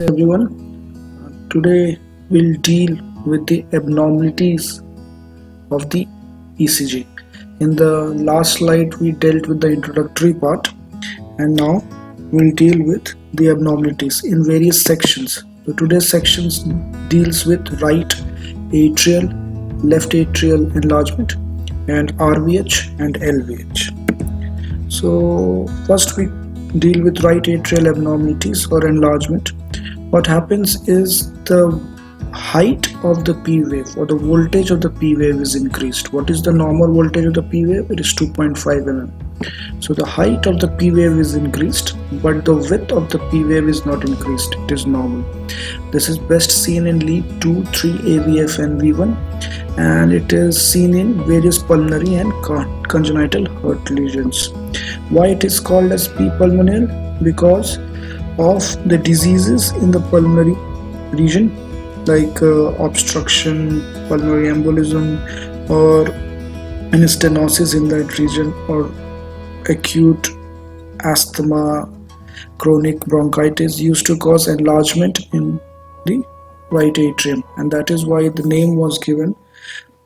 Everyone. Today we'll deal with the abnormalities of the ECG. In the last slide we dealt with the introductory part, and now we'll deal with the abnormalities in various sections. So today's sections deals with right atrial, left atrial enlargement, and RVH and LVH. So first we deal with right atrial abnormalities or enlargement. What happens is the height of the P wave or the voltage of the P wave is increased. What is the normal voltage of the P wave? It is 2.5 mm. So the height of the P wave is increased, but the width of the P wave is not increased. It is normal. This is best seen in lead 2, 3, AVF and V1, and it is seen in various pulmonary and congenital heart lesions. Why it is called as P pulmonale? Because of the diseases in the pulmonary region, like obstruction, pulmonary embolism, or any stenosis in that region, or acute asthma, chronic bronchitis used to cause enlargement in the right atrium, and that is why the name was given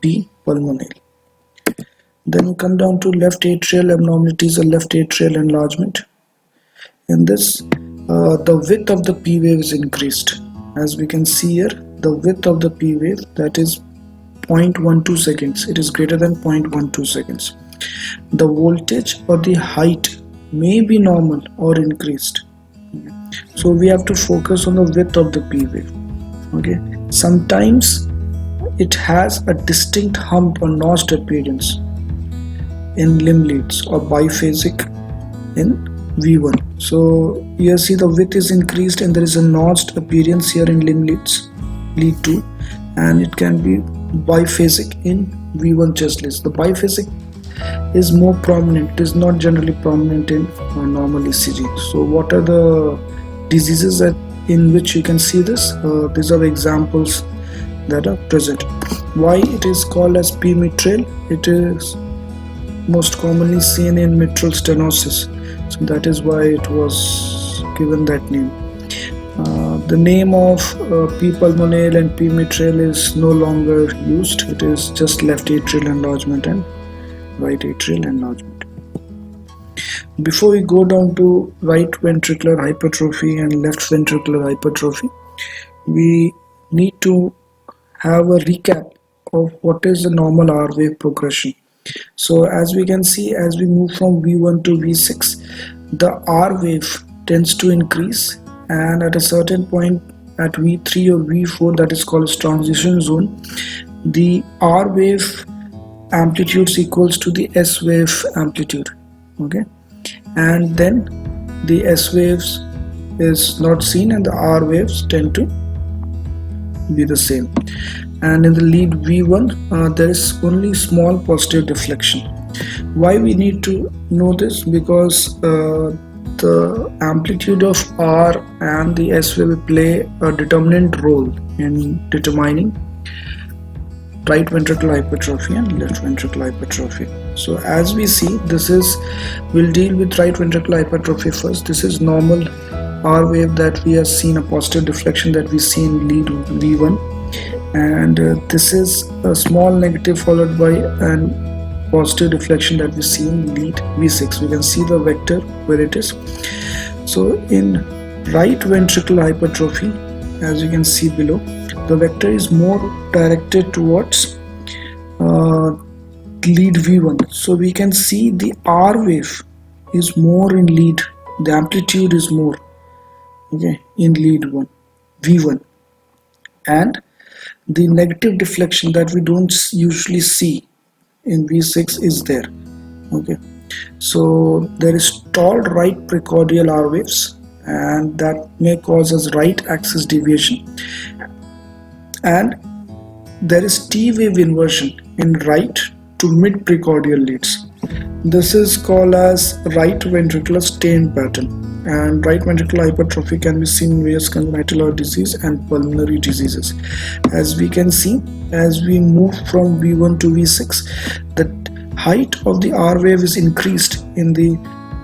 P pulmonale. Then we come down to left atrial abnormalities or left atrial enlargement. In this, the width of the P wave is increased. As we can see here, the width of the P wave, that is 0.12 seconds. It is greater than 0.12 seconds. The voltage or the height may be normal or increased. So we have to focus on the width of the P wave. Okay. Sometimes it has a distinct hump or notched appearance in limb leads or biphasic in V1. So here see the width is increased and there is a notched appearance here in limb leads, lead 2, and it can be biphasic in V1 chest leads. The biphasic is more prominent. It is not generally prominent in normal ECG. So what are the diseases in which you can see this? These are the examples that are present. Why it is called as P mitral? It is most commonly seen in mitral stenosis. So that is why it was given that name. The name of P pulmonale and P mitral is no longer used. It is just left atrial enlargement and right atrial enlargement. Before we go down to right ventricular hypertrophy and left ventricular hypertrophy, we need to have a recap of what is the normal R wave progression. So as we can see, as we move from V1 to V6, the R wave tends to increase, and at a certain point at V3 or V4, that is called as transition zone, the R wave amplitude equals to the S wave amplitude. Okay, and then the S waves is not seen and the R waves tend to be the same. And in the lead V1, there is only small positive deflection. Why we need to know this? Because the amplitude of R and the S wave play a determinant role in determining right ventricular hypertrophy and left ventricular hypertrophy. So as we see, we'll deal with right ventricular hypertrophy first. This is normal R wave that we have seen, a positive deflection that we see in lead V1, and this is a small negative followed by an positive deflection that we see in lead V6. We can see the vector where it is. So in right ventricular hypertrophy, as you can see below, the vector is more directed towards lead V1. So we can see the R wave is more in lead, the amplitude is more, okay, in lead V1, and the negative deflection that we don't usually see in V6 is there. Okay, so there is stalled right precordial R waves, and that may cause us right axis deviation, and there is T wave inversion in right to mid precordial leads. This is called as right ventricular stain pattern, and right ventricular hypertrophy can be seen in various congenital heart disease and pulmonary diseases. As we can see, as we move from V1 to V6, the height of the R wave is increased in the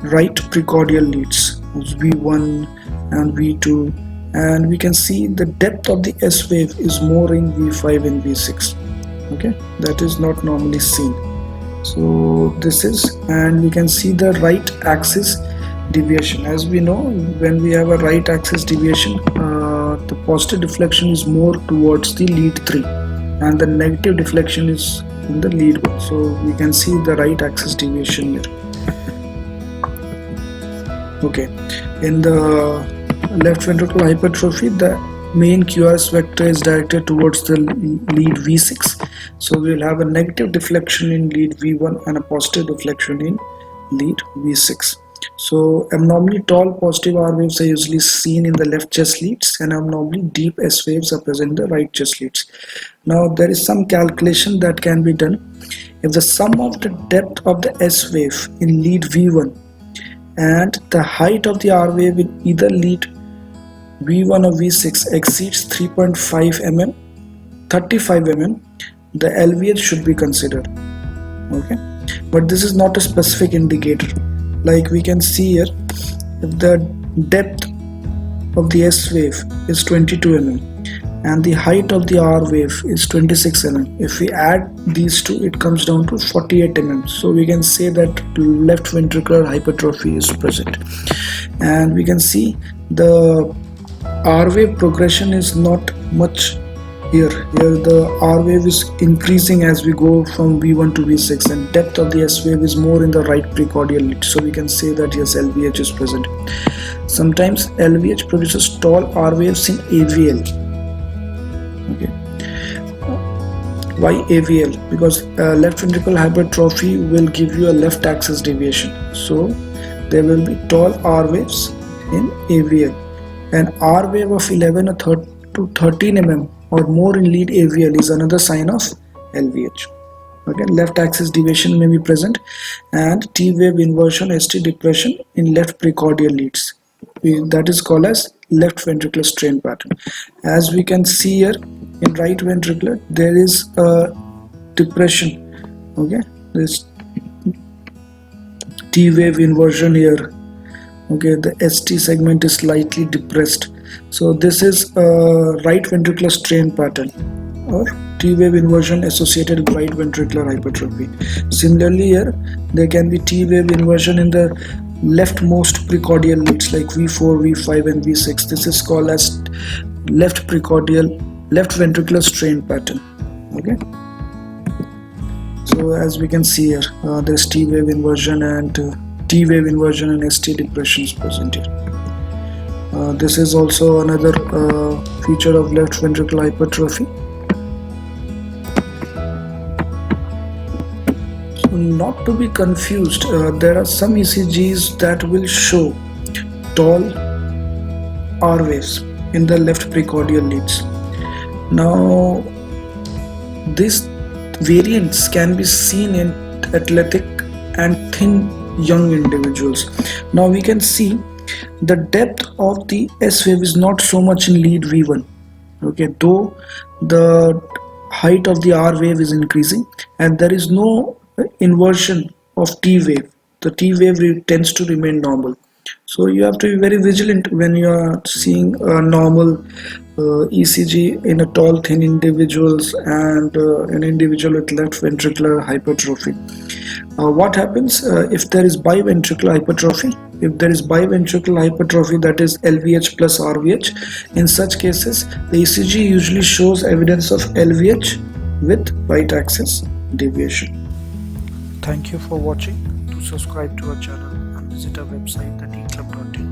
right precordial leads, V1 and V2 and we can see the depth of the S wave is more in V5 and V6. Okay, that is not normally seen. So this is, and we can see the right axis deviation. As we know, when we have a right axis deviation, the positive deflection is more towards the lead 3 and the negative deflection is in the lead 1. So we can see the right axis deviation here. Okay, in the left ventricular hypertrophy, the main QRS vector is directed towards the lead V6. So we will have a negative deflection in lead V1 and a positive deflection in lead V6. So abnormally tall positive R waves are usually seen in the left chest leads, and abnormally deep S waves are present in the right chest leads. Now there is some calculation that can be done. If the sum of the depth of the S wave in lead V1 and the height of the R wave in either lead V1 or V6 exceeds 3.5 mm, 35 mm, the LVH should be considered. Okay, but this is not a specific indicator. Like we can see here, if the depth of the S wave is 22 mm and the height of the R wave is 26 mm, if we add these two, it comes down to 48 mm. So we can say that left ventricular hypertrophy is present, and we can see the R wave progression is not much here. Here the R wave is increasing as we go from V1 to V6, and depth of the S wave is more in the right precordial lead. So we can say that yes, LVH is present. Sometimes LVH produces tall R waves in AVL. Okay. Why AVL? Because left ventricular hypertrophy will give you a left axis deviation. So there will be tall R waves in AVL. An R wave of 11 or to 13 mm or more in lead AVL is another sign of LVH. Okay, left axis deviation may be present, and T wave inversion, ST depression in left precordial leads. That is called as left ventricular strain pattern. As we can see here, in right ventricular there is a depression. Okay, this T wave inversion here. Okay, the ST segment is slightly depressed. So this is a right ventricular strain pattern or T wave inversion associated with right ventricular hypertrophy. Similarly here, there can be T wave inversion in the leftmost precordial leads like V4, V5 and V6. This is called as left ventricular strain pattern. Okay. So as we can see here, there's T wave inversion and T wave inversion and ST depression is present here. This is also another feature of left ventricular hypertrophy. So not to be confused, there are some ECGs that will show tall R waves in the left precordial leads. Now these variants can be seen in athletic and thin young individuals. Now we can see the depth of the S wave is not so much in lead V1. Okay, though the height of the R wave is increasing and there is no inversion of T wave. The T wave tends to remain normal. So you have to be very vigilant when you are seeing a normal ECG in a tall thin individuals and an individual with left ventricular hypertrophy. What happens if there is biventricular hypertrophy? If there is biventricular hypertrophy, that is LVH plus RVH, in such cases the ECG usually shows evidence of LVH with right axis deviation. Thank you for watching. To subscribe to our channel and visit our website, thedclub.in.